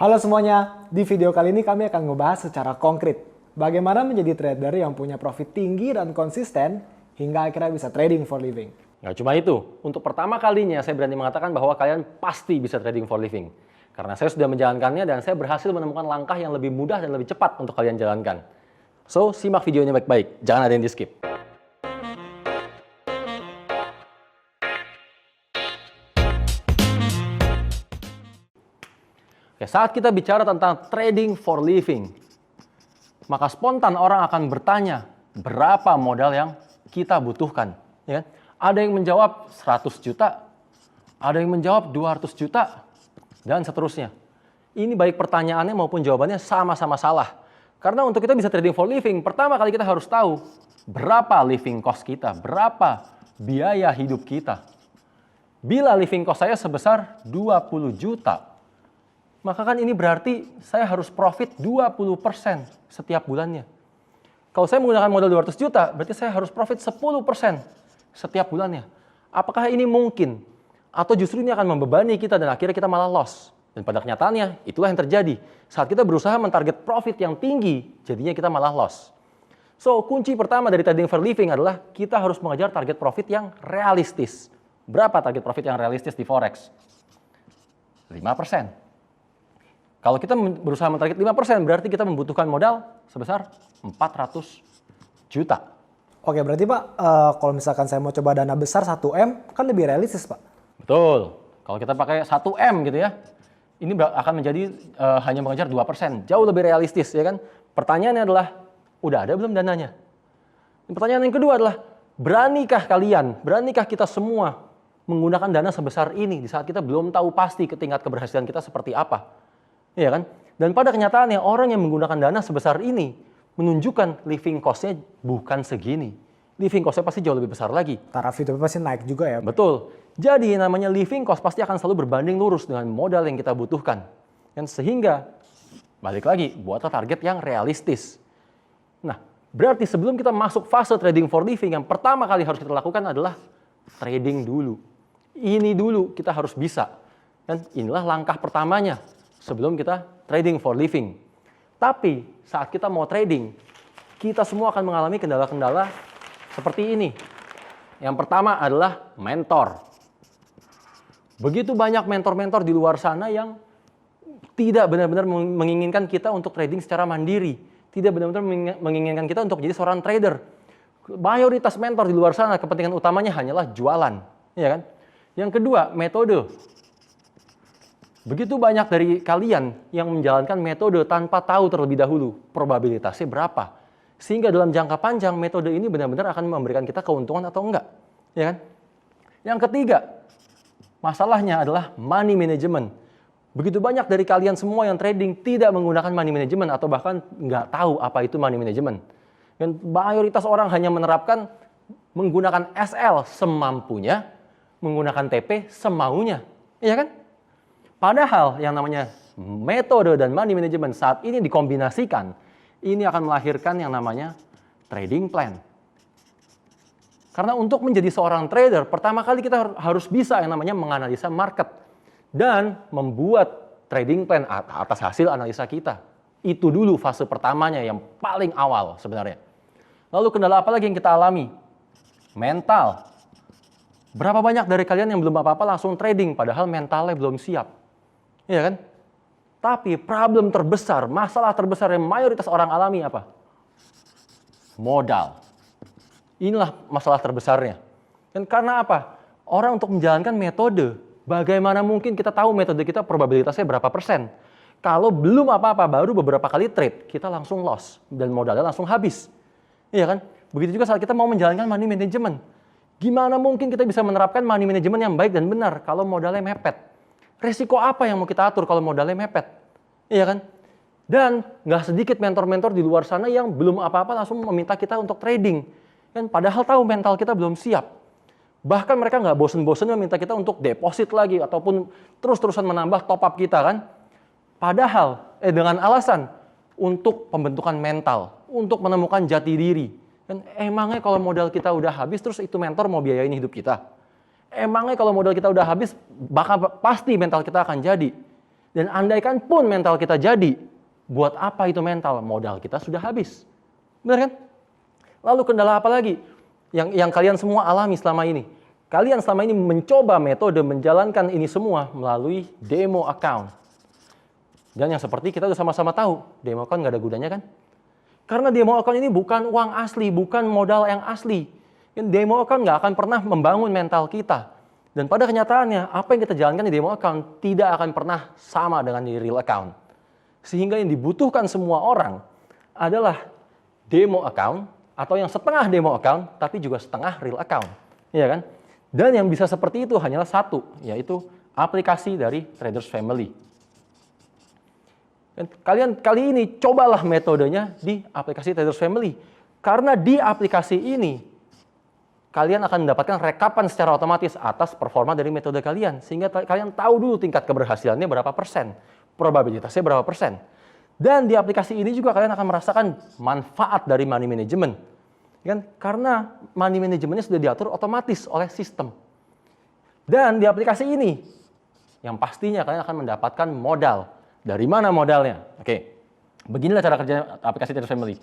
Halo semuanya, di video kali ini kami akan ngebahas secara konkret bagaimana menjadi trader yang punya profit tinggi dan konsisten hingga akhirnya bisa trading for living. Nggak cuma itu, untuk pertama kalinya saya berani mengatakan bahwa kalian pasti bisa trading for living. Karena saya sudah menjalankannya dan saya berhasil menemukan langkah yang lebih mudah dan lebih cepat untuk kalian jalankan. So, simak videonya baik-baik, jangan ada yang di-skip. Oke, saat kita bicara tentang trading for living, maka spontan orang akan bertanya, berapa modal yang kita butuhkan? Ya kan? Ada yang menjawab 100 juta, ada yang menjawab 200 juta, dan seterusnya. Ini baik pertanyaannya maupun jawabannya sama-sama salah. Karena untuk kita bisa trading for living, pertama kali kita harus tahu berapa living cost kita, berapa biaya hidup kita. Bila living cost saya sebesar 20 juta, maka kan ini berarti saya harus profit 20% setiap bulannya. Kalau saya menggunakan modal 200 juta, berarti saya harus profit 10% setiap bulannya. Apakah ini mungkin? Atau justru ini akan membebani kita dan akhirnya kita malah loss? Dan pada kenyataannya, itulah yang terjadi. Saat kita berusaha mentarget profit yang tinggi, jadinya kita malah loss. So, kunci pertama dari trading for living adalah kita harus mengejar target profit yang realistis. Berapa target profit yang realistis di Forex? 5%. Kalau kita berusaha mentarget 5%, berarti kita membutuhkan modal sebesar 400 juta. Oke, berarti Pak, kalau misalkan saya mau coba dana besar 1M, kan lebih realistis Pak? Betul. Kalau kita pakai 1M gitu ya, ini akan menjadi hanya mengejar 2%. Jauh lebih realistis ya kan. Pertanyaannya adalah, udah ada belum dananya? Pertanyaan yang kedua adalah, beranikah kita semua menggunakan dana sebesar ini di saat kita belum tahu pasti tingkat keberhasilan kita seperti apa? Iya kan? Dan pada kenyataannya orang yang menggunakan dana sebesar ini menunjukkan living cost-nya bukan segini. Living cost-nya pasti jauh lebih besar lagi. Taraf hidupnya pasti naik juga ya? Betul. Jadi namanya living cost pasti akan selalu berbanding lurus dengan modal yang kita butuhkan. Dan sehingga, balik lagi, buatlah target yang realistis. Nah, berarti sebelum kita masuk fase trading for living, yang pertama kali harus kita lakukan adalah trading dulu. Ini dulu kita harus bisa. Dan inilah langkah pertamanya sebelum kita trading for living. Tapi saat kita mau trading, kita semua akan mengalami kendala-kendala seperti ini. Yang pertama adalah mentor. Begitu banyak mentor-mentor di luar sana yang tidak benar-benar menginginkan kita untuk trading secara mandiri. Tidak benar-benar menginginkan kita untuk jadi seorang trader. Mayoritas mentor di luar sana kepentingan utamanya hanyalah jualan. Ya kan? Yang kedua, metode. Begitu banyak dari kalian yang menjalankan metode tanpa tahu terlebih dahulu probabilitasnya berapa. Sehingga dalam jangka panjang metode ini benar-benar akan memberikan kita keuntungan atau enggak. Ya kan? Yang ketiga, masalahnya adalah money management. Begitu banyak dari kalian semua yang trading tidak menggunakan money management atau bahkan nggak tahu apa itu money management. Dan mayoritas orang hanya menerapkan menggunakan SL semampunya, menggunakan TP semaunya. Iya kan? Padahal yang namanya metode dan money management saat ini dikombinasikan, ini akan melahirkan yang namanya trading plan. Karena untuk menjadi seorang trader, pertama kali kita harus bisa yang namanya menganalisa market dan membuat trading plan atas hasil analisa kita. Itu dulu fase pertamanya yang paling awal sebenarnya. Lalu kendala apa lagi yang kita alami? Mental. Berapa banyak dari kalian yang belum apa-apa langsung trading padahal mentalnya belum siap? Iya kan? Tapi problem terbesar, masalah terbesar yang mayoritas orang alami apa? Modal. Inilah masalah terbesarnya. Dan karena apa? Orang untuk menjalankan metode, bagaimana mungkin kita tahu metode kita probabilitasnya berapa persen? Kalau belum apa-apa, baru beberapa kali trade, kita langsung loss dan modalnya langsung habis. Iya kan? Begitu juga saat kita mau menjalankan money management. Gimana mungkin kita bisa menerapkan money management yang baik dan benar kalau modalnya mepet? Resiko apa yang mau kita atur kalau modalnya mepet? Iya kan? Dan nggak sedikit mentor-mentor di luar sana yang belum apa-apa langsung meminta kita untuk trading. Kan padahal tahu mental kita belum siap. Bahkan mereka nggak bosen-bosen meminta kita untuk deposit lagi ataupun terus-terusan menambah top up kita kan. Padahal dengan alasan untuk pembentukan mental, untuk menemukan jati diri. Dan emangnya kalau modal kita udah habis terus itu mentor mau biayain hidup kita? Emangnya kalau modal kita udah habis, pasti mental kita akan jadi. Dan andaikan pun mental kita jadi, buat apa itu mental? Modal kita sudah habis. Benar kan? Lalu kendala apa lagi yang kalian semua alami selama ini? Kalian selama ini mencoba metode menjalankan ini semua melalui demo account. Dan yang seperti kita sudah sama-sama tahu, demo account nggak ada gunanya kan? Karena demo account ini bukan uang asli, bukan modal yang asli. Demo account nggak akan pernah membangun mental kita. Dan pada kenyataannya, apa yang kita jalankan di demo account tidak akan pernah sama dengan di real account. Sehingga yang dibutuhkan semua orang adalah demo account atau yang setengah demo account, tapi juga setengah real account. Iya kan? Dan yang bisa seperti itu hanyalah satu, yaitu aplikasi dari Traders Family. Dan kalian kali ini cobalah metodenya di aplikasi Traders Family. Karena di aplikasi ini, kalian akan mendapatkan rekapan secara otomatis atas performa dari metode kalian. Sehingga kalian tahu dulu tingkat keberhasilannya berapa persen, probabilitasnya berapa persen. Dan di aplikasi ini juga kalian akan merasakan manfaat dari money management. Kan? Karena money managementnya sudah diatur otomatis oleh sistem. Dan di aplikasi ini, yang pastinya kalian akan mendapatkan modal. Dari mana modalnya? Oke, beginilah cara kerja aplikasi Traders Family.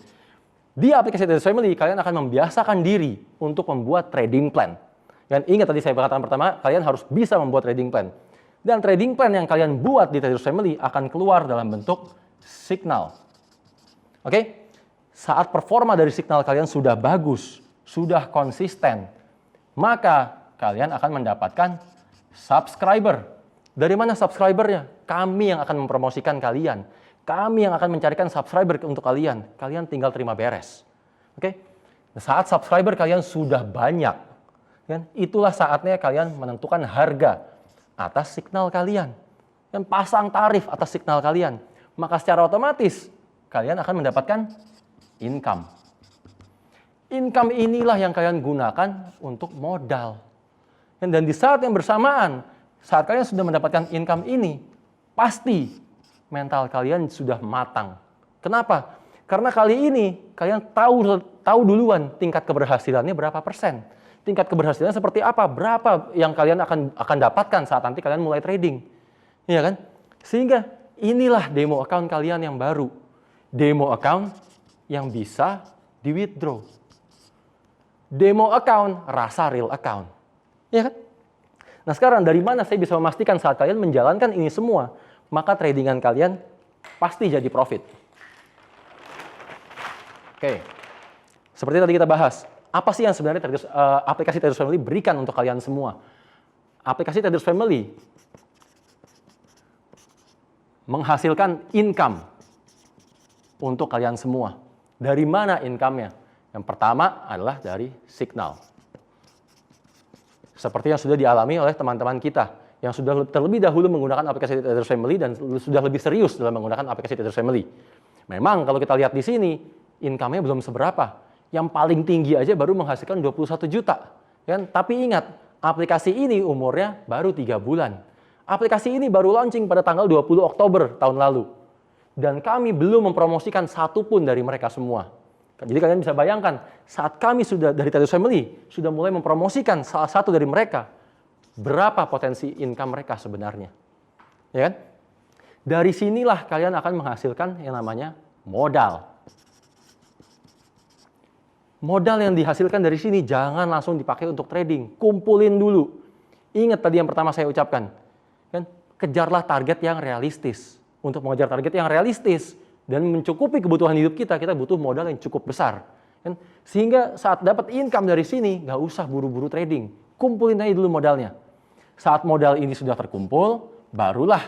Di aplikasi Traders Family, kalian akan membiasakan diri untuk membuat trading plan. Dan ingat tadi saya katakan pertama, kalian harus bisa membuat trading plan. Dan trading plan yang kalian buat di Traders Family akan keluar dalam bentuk signal. Oke? Saat performa dari signal kalian sudah bagus, sudah konsisten, maka kalian akan mendapatkan subscriber. Dari mana subscribernya? Kami yang akan mempromosikan kalian. Kami yang akan mencarikan subscriber untuk kalian. Kalian tinggal terima beres. Oke? Saat subscriber kalian sudah banyak, kan? Itulah saatnya kalian menentukan harga atas signal kalian. Dan pasang tarif atas signal kalian. Maka secara otomatis kalian akan mendapatkan income. Income inilah yang kalian gunakan untuk modal. Dan di saat yang bersamaan, saat kalian sudah mendapatkan income ini, pasti mental kalian sudah matang. Kenapa? Karena kali ini kalian tahu duluan tingkat keberhasilannya berapa persen. Tingkat keberhasilannya seperti apa? Berapa yang kalian akan dapatkan saat nanti kalian mulai trading. Iya kan? Sehingga inilah demo account kalian yang baru. Demo account yang bisa di-withdraw. Demo account rasa real account. Iya kan? Nah sekarang dari mana saya bisa memastikan saat kalian menjalankan ini semua, maka tradingan kalian pasti jadi profit. Oke, seperti tadi kita bahas, apa sih yang sebenarnya aplikasi Traders Family berikan untuk kalian semua? Aplikasi Traders Family menghasilkan income untuk kalian semua. Dari mana income-nya? Yang pertama adalah dari signal. Seperti yang sudah dialami oleh teman-teman kita yang sudah terlebih dahulu menggunakan aplikasi Traders Family dan sudah lebih serius dalam menggunakan aplikasi Traders Family. Memang kalau kita lihat di sini, income-nya belum seberapa. Yang paling tinggi aja baru menghasilkan 21 juta. Kan? Tapi ingat, aplikasi ini umurnya baru 3 bulan. Aplikasi ini baru launching pada tanggal 20 Oktober tahun lalu. Dan kami belum mempromosikan satu pun dari mereka semua. Jadi kalian bisa bayangkan, saat kami sudah dari Traders Family, sudah mulai mempromosikan salah satu dari mereka, berapa potensi income mereka sebenarnya. Ya kan? Dari sinilah kalian akan menghasilkan yang namanya modal. Modal yang dihasilkan dari sini jangan langsung dipakai untuk trading. Kumpulin dulu. Ingat tadi yang pertama saya ucapkan. Kan? Kejarlah target yang realistis. Untuk mengejar target yang realistis dan mencukupi kebutuhan hidup kita, kita butuh modal yang cukup besar. Kan? Sehingga saat dapat income dari sini, nggak usah buru-buru trading. Kumpulin aja dulu modalnya. Saat modal ini sudah terkumpul, barulah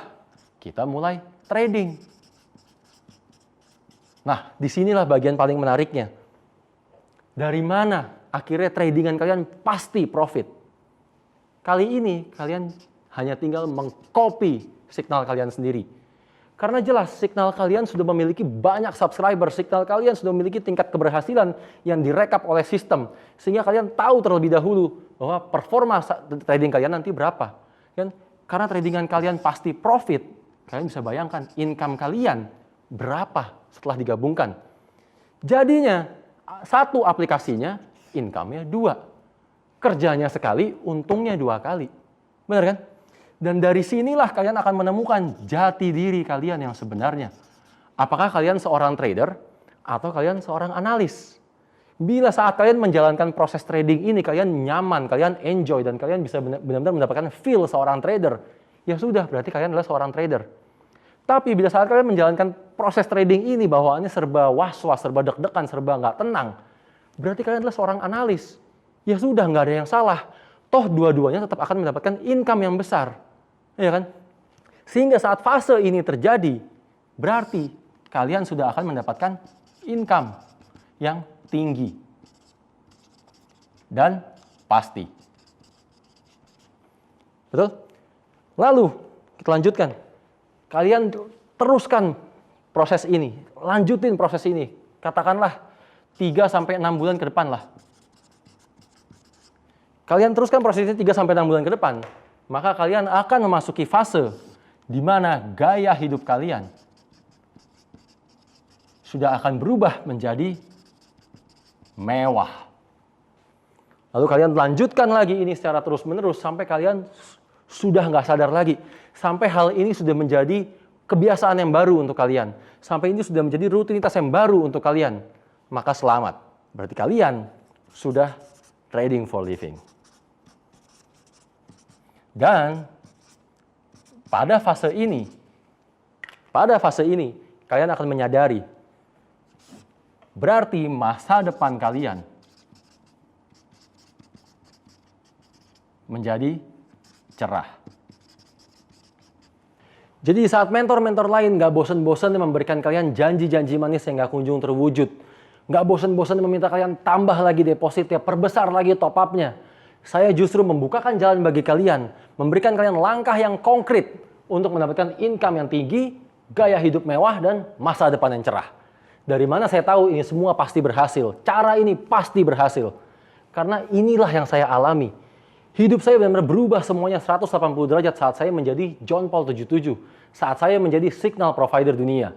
kita mulai trading. Nah, disinilah bagian paling menariknya. Dari mana akhirnya tradingan kalian pasti profit? Kali ini kalian hanya tinggal mengcopy signal kalian sendiri. Karena jelas signal kalian sudah memiliki banyak subscriber, signal kalian sudah memiliki tingkat keberhasilan yang direkap oleh sistem. Sehingga kalian tahu terlebih dahulu bahwa performa trading kalian nanti berapa. Kan? Karena tradingan kalian pasti profit, kalian bisa bayangkan income kalian berapa setelah digabungkan. Jadinya satu aplikasinya income-nya 2. Kerjanya sekali, untungnya 2 kali. Benar kan? Dan dari sinilah kalian akan menemukan jati diri kalian yang sebenarnya. Apakah kalian seorang trader atau kalian seorang analis? Bila saat kalian menjalankan proses trading ini, kalian nyaman, kalian enjoy, dan kalian bisa benar-benar mendapatkan feel seorang trader, ya sudah, berarti kalian adalah seorang trader. Tapi bila saat kalian menjalankan proses trading ini, bawaannya serba was-was, serba deg-degan, serba nggak tenang, berarti kalian adalah seorang analis. Ya sudah, nggak ada yang salah. Toh dua-duanya tetap akan mendapatkan income yang besar. Ya kan? Sehingga saat fase ini terjadi, berarti kalian sudah akan mendapatkan income yang tinggi dan pasti. Betul? Lalu, kita lanjutkan. Kalian teruskan proses ini, lanjutin proses ini. Katakanlah 3-6 bulan ke depan lah. Kalian teruskan proses ini 3-6 bulan ke depan, maka kalian akan memasuki fase di mana gaya hidup kalian sudah akan berubah menjadi mewah. Lalu kalian lanjutkan lagi ini secara terus-menerus sampai kalian sudah nggak sadar lagi. Sampai hal ini sudah menjadi kebiasaan yang baru untuk kalian. Sampai ini sudah menjadi rutinitas yang baru untuk kalian. Maka selamat. Berarti kalian sudah trading for living. Dan pada fase ini, kalian akan menyadari berarti masa depan kalian menjadi cerah. Jadi saat mentor-mentor lain nggak bosan-bosan memberikan kalian janji-janji manis yang nggak kunjung terwujud, nggak bosan-bosan meminta kalian tambah lagi depositnya, perbesar lagi top up-nya, saya justru membukakan jalan bagi kalian, memberikan kalian langkah yang konkret untuk mendapatkan income yang tinggi, gaya hidup mewah, dan masa depan yang cerah. Dari mana saya tahu ini semua pasti berhasil? Cara ini pasti berhasil. Karena inilah yang saya alami. Hidup saya benar-benar berubah semuanya 180 derajat saat saya menjadi John Paul 77. Saat saya menjadi signal provider dunia.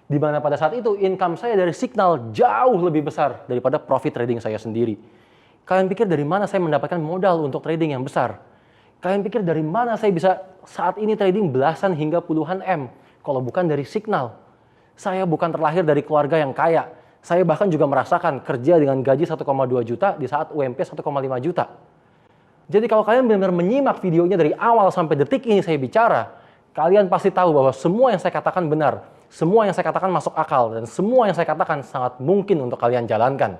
Di mana pada saat itu income saya dari signal jauh lebih besar daripada profit trading saya sendiri. Kalian pikir dari mana saya mendapatkan modal untuk trading yang besar? Kalian pikir dari mana saya bisa saat ini trading belasan hingga puluhan M? Kalau bukan dari signal. Saya bukan terlahir dari keluarga yang kaya. Saya bahkan juga merasakan kerja dengan gaji 1,2 juta di saat UMP 1,5 juta. Jadi kalau kalian benar-benar menyimak videonya dari awal sampai detik ini saya bicara, kalian pasti tahu bahwa semua yang saya katakan benar, semua yang saya katakan masuk akal, dan semua yang saya katakan sangat mungkin untuk kalian jalankan.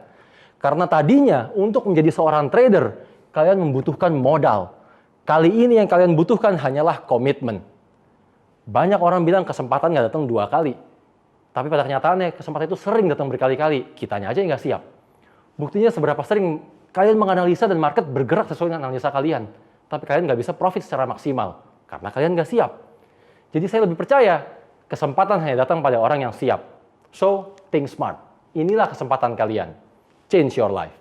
Karena tadinya untuk menjadi seorang trader, kalian membutuhkan modal. Kali ini yang kalian butuhkan hanyalah komitmen. Banyak orang bilang kesempatan nggak datang 2 kali. Tapi pada kenyataannya kesempatan itu sering datang berkali-kali. Kitanya aja yang nggak siap. Buktinya seberapa sering kalian menganalisa dan market bergerak sesuai dengan analisa kalian. Tapi kalian nggak bisa profit secara maksimal. Karena kalian nggak siap. Jadi saya lebih percaya kesempatan hanya datang pada orang yang siap. So, think smart. Inilah kesempatan kalian. Change your life.